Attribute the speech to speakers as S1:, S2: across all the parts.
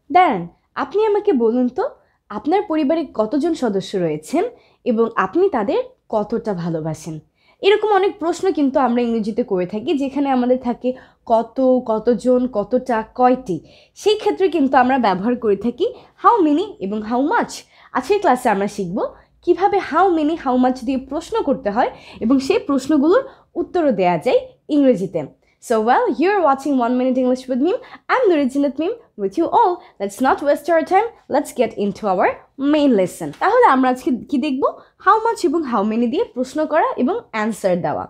S1: দাঁড়ান, আপনি আমাকে বলুন তো আপনার পরিবারে কতজন সদস্য রয়েছেন এবং আপনি তাদের কতটা ভালোবাসেন। এরকম অনেক প্রশ্ন কিন্তু আমরা ইংরেজিতে করে থাকি, যেখানে আমাদের থাকে কত, কতজন, কতটা, কয়টি। সেই ক্ষেত্রে কিন্তু আমরা ব্যবহার করে থাকি হাউ মেনি এবং হাউ মাচ। আজকের ক্লাসে আমরা শিখব কিভাবে হাউ মেনি হাউ মাচ দিয়ে প্রশ্ন করতে হয় এবং সেই প্রশ্নগুলোর উত্তরও দেওয়া যায় ইংরেজিতে। So while you're watching 1 Minute English with me, I'm Nurijinat Mim with you all. Let's not waste our time. Let's get into our main lesson. তাহলে আমরা আজকে কি দেখব? হাউ মাচ এবং হাউ মেনি দিয়ে প্রশ্ন করা এবং অ্যানসার দেওয়া।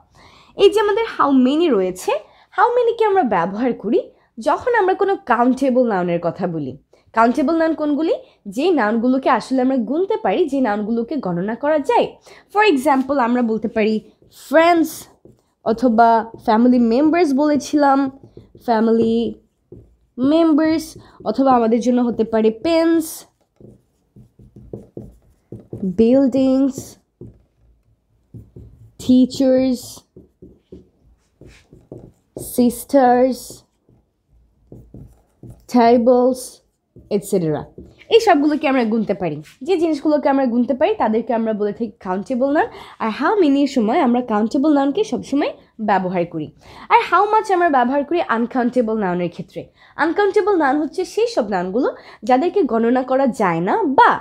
S1: এই যে আমাদের হাউ মেনি রয়েছে, হাউ মেনিকে আমরা ব্যবহার করি যখন আমরা কোনো কাউন্টেবল নাউনের কথা বলি। কাউন্টেবল নাউন কোনগুলি? যে নাউনগুলোকে আসলে আমরা গুনতে পারি, যে নাউনগুলোকে গণনা করা যায়। ফর এক্সাম্পল আমরা বলতে পারি ফ্রেন্ডস অথবা ফ্যামিলি মেম্বার্স বলেছিলাম, ফ্যামিলি মেম্বার্স, অথবা আমাদের জন্য হতে পারে pens, buildings, teachers, sisters, tables et cetera. এই সবগুলোকে আমরা গুনতে পারি। যে জিনিসগুলোকে আমরা গুনতে পারি তাদেরকে আমরা বলে থাকি কাউন্টেবল নাউন। আর হাউ মেনির সময় আমরা কাউন্টেবল নাউনকে সবসময় ব্যবহার করি। আর হাউ মাচ আমরা ব্যবহার করি আনকাউন্টেবল নাউনের ক্ষেত্রে। আনকাউন্টেবল নাউন হচ্ছে সেই সব নাউনগুলো যাদেরকে গণনা করা যায় না বা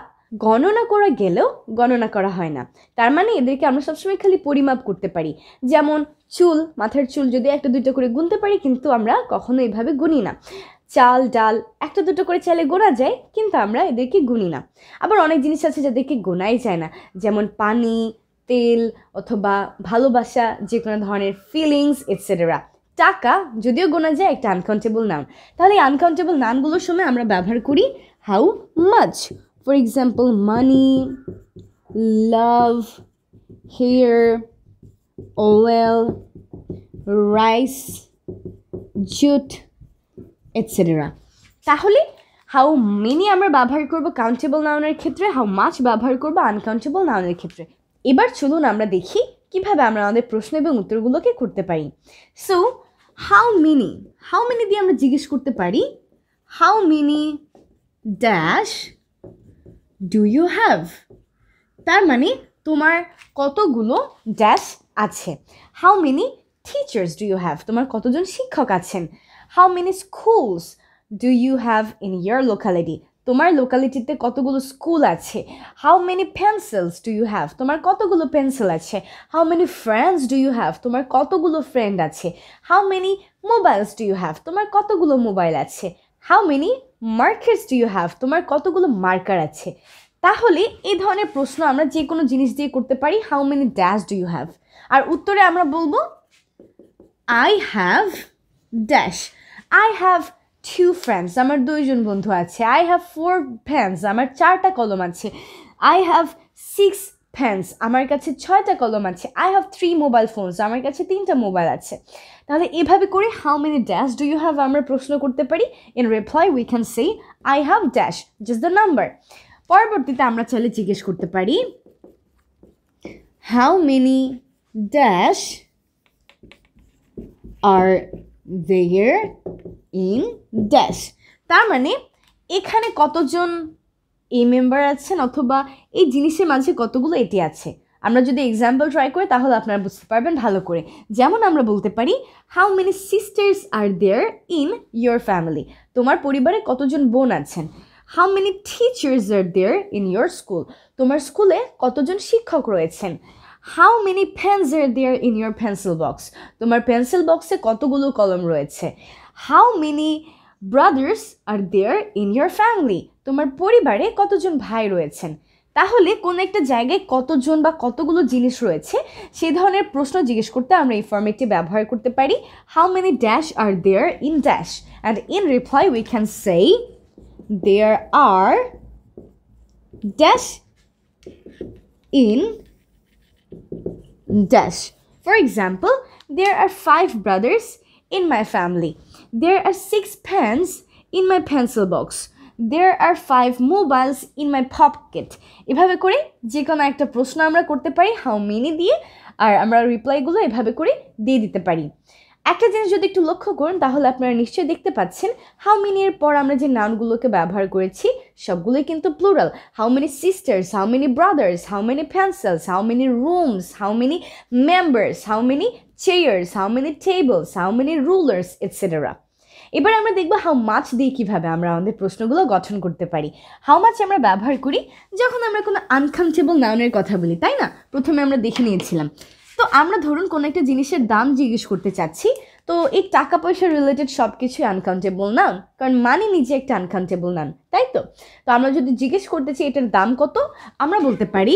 S1: গণনা করা গেলেও গণনা করা হয় না। তার মানে এদেরকে আমরা সবসময় খালি পরিমাপ করতে পারি। যেমন চুল, মাথার চুল যদি একটা দুটো করে গুনতে পারি, কিন্তু আমরা কখনো এভাবে গুনি না। চাল, ডাল একটা দুটো করে চাইলে গোনা যায়, কিন্তু আমরা এদেরকে গুনি না। আবার অনেক জিনিস আছে যাদেরকে গোনাই যায় না, যেমন পানি, তেল, অথবা ভালোবাসা, যে কোনো ধরনের ফিলিংস এটসেট্রা। টাকা যদিও গোনা যায়, একটা আনকাউন্টেবল নাউন। তাহলে এই আনকাউন্টেবল নাউনগুলোর সময় আমরা ব্যবহার করি how much. For example money, love, hair, oil, rice, jute et cetera. তাহলে হাউ মেনি আমরা ব্যবহার করব কাউন্টেবল নাউনের ক্ষেত্রে, হাউ মাচ ব্যবহার করব আনকাউন্টেবল নাউনের ক্ষেত্রে। এবার চলুন আমরা দেখি কিভাবে আমরা আমাদের প্রশ্ন এবং উত্তরগুলোকে করতে পারি। সো হাউ মেনি দিয়ে আমরা জিজ্ঞেস করতে পারি how many dash do you have. তার মানে তোমার কতগুলো ড্যাশ আছে। How many teachers do you have, তোমার কতজন শিক্ষক আছেন। How many schools do you have in your locality, তোমার লোকালিটিতে কতগুলো স্কুল আছে। How many pencils do you have, তোমার কতগুলো পেন্সিল আছে। How many friends do you have, তোমার কতগুলো ফ্রেন্ড আছে। How many mobiles do you have, তোমার কতগুলো মোবাইল আছে। How many markers do you have, তোমার কতগুলো মার্কার আছে। তাহলে এই ধরনের প্রশ্ন আমরা যে কোনো জিনিস দিয়ে করতে পারি how many dash do you have. আর উত্তরে আমরা বলবো I have dash. I have 2 friends, আমার 2জন বন্ধু আছে। আই হ্যাভ 4 পেন্স, আমার 4টা কলম আছে। আই হ্যাভ 6 পেন্স, আমার কাছে 6টা কলম আছে। আই হ্যাভ 3 মোবাইল ফোনস, আমার কাছে 3টা মোবাইল আছে। তাহলে এভাবে করে how many dash do you have আমরা প্রশ্ন করতে পারি। In reply we can say I have dash, just the number. পরবর্তীতে আমরা চাইলে জিজ্ঞেস করতে পারি how many dash are there in dash. তার মানে এখানে কতজন এই মেম্বার আছেন, অথবা এই জিনিসের মাঝে কতগুলো এটি আছে। আমরা যদি এক্সাম্পল ট্রাই করি তাহলে আপনারা বুঝতে পারবেন ভালো করে। যেমন আমরা বলতে পারি how many sisters are there in your family, তোমার পরিবারে কতজন বোন আছেন। How many teachers are there in your school, তোমার স্কুলে কতজন শিক্ষক রয়েছেন। How many pens are there in your pencil box, তোমার পেন্সিল বক্সে কতগুলো কলম রয়েছে। How many brothers are there in your family, তোমার পরিবারে কতজন ভাই রয়েছেন। তাহলে কোনো একটা জায়গায় কতজন বা কতগুলো জিনিস রয়েছে সেই ধরনের প্রশ্ন জিজ্ঞেস করতে আমরা এই ফরম্যাটটি ব্যবহার করতে পারি how many dash are there in dash, and in reply we can say there are dash in dash. For example, there are 5 brothers in my family. There are 6 pens in my pencil box. There are 5 mobiles in my pocket. এভাবে করে যে কোনো একটা প্রশ্ন আমরা করতে পারি how many দিয়ে, আর আমরা রিপ্লাইগুলো এভাবে করে দিয়ে দিতে পারি। একটা জিনিস যদি একটু লক্ষ্য করেন তাহলে আপনারা নিশ্চয়ই দেখতে পাচ্ছেন হাউ মেনি এর পর আমরা যে নাউনগুলোকে ব্যবহার করেছি সবগুলোই কিন্তু plural. How many sisters, how many brothers, how many pencils, how many rooms, how many members, how many chairs, how many tables, how many rulers et cetera. এবার আমরা দেখব হাউ মাচ দিয়ে কীভাবে আমরা আমাদের প্রশ্নগুলো গঠন করতে পারি। হাউ মাচ আমরা ব্যবহার করি যখন আমরা কোনো আনকাউন্টেবল নাউনের কথা বলি, তাই না? প্রথমে আমরা দেখে নিয়েছিলাম। তো আমরা ধরুন কোনো একটা জিনিসের দাম জিজ্ঞেস করতে চাচ্ছি, তো এই টাকা পয়সা রিলেটেড সব কিছুই আনকাউন্টেবল নাউন, কারণ মানি নিজে একটা আনকাউন্টেবল নাউন, তাই তো? তো আমরা যদি জিজ্ঞেস করতে চাই এটার দাম কত, আমরা বলতে পারি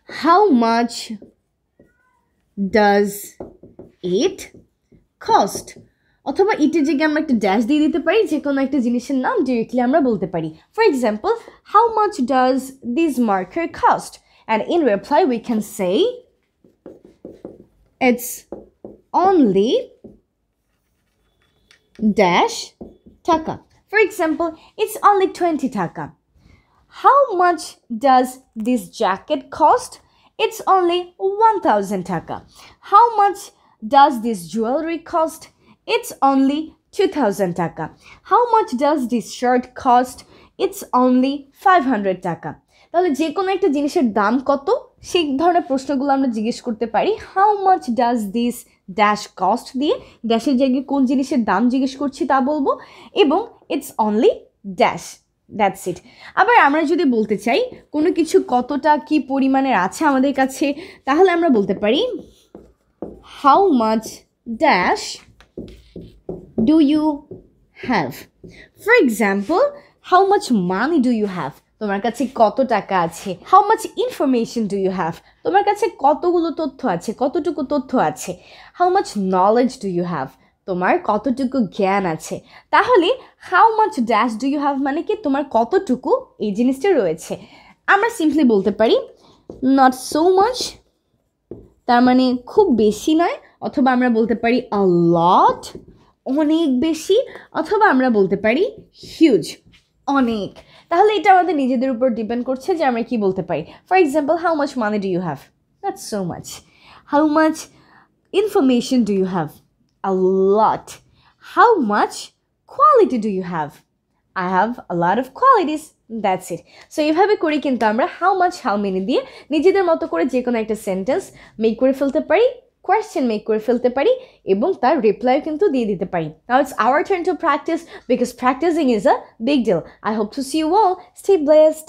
S1: how much does it cost, অথবা ইটের জায়গায় আমরা একটা ড্যাশ দিয়ে দিতে পারি, যে কোনো একটা জিনিসের নাম ডিরেক্টলি আমরা বলতে পারি। For example, how much does this marker cost, and in reply we can say it's only dash taka. For example, it's only 20 taka. How much does this jacket cost? It's only 1000 taka. How much does this jewelry cost? It's only 2000 taka. How much does this shirt cost? It's only 500 taka. তাহলে যে কোনো একটা জিনিসের দাম কত সেই ধরনের প্রশ্নগুলো আমরা জিজ্ঞেস করতে পারি how much does this dash cost দিয়ে, ড্যাশের জায়গায় কোন জিনিসের দাম জিজ্ঞেস করছি তা বলবো, এবং it's only dash, that's it. আবার আমরা যদি বলতে চাই কোনো কিছু কতটা কি পরিমাণের আছে আমাদের কাছে, তাহলে আমরা বলতে পারি how much dash do you have. For example, how much money do you have, তোমার কাছে কত টাকা আছে। How much information do you have, তোমার কাছে কতগুলো তথ্য আছে, কতটুকু তথ্য আছে। How much knowledge do you have, তোমার কতটুকু জ্ঞান আছে। তাহলে how much dash do you have মানে কি তোমার কতটুকু এই জিনিসটা রয়েছে। আমরা সিম্পলি বলতে পারি নট সো মাচ, তার মানে খুব বেশি নয়, অথবা আমরা বলতে পারি আ লট, অনেক বেশি, অথবা আমরা বলতে পারি হিউজ, অনেক। তাহলে এটা আমাদের নিজেদের উপর ডিপেন্ড করছে যে আমরা কি বলতে পারি। For example, how much money do you have, not so much. How much information do you have, a lot. How much quality do you have, I have a lot of qualities, that's it. So এইভাবে করে কিন্তু আমরা how much how many দিয়ে নিজেদের মতো করে যে কোনো একটা সেন্টেন্স মেক করে ফেলতে পারি, কোয়েশ্চেন মেক করে ফেলতে পারি, এবং তার রিপ্লাই কিন্তু দিয়ে দিতে পারি। Now it's our turn to practise, because practising is a big deal. I hope to see you all. Stay blessed.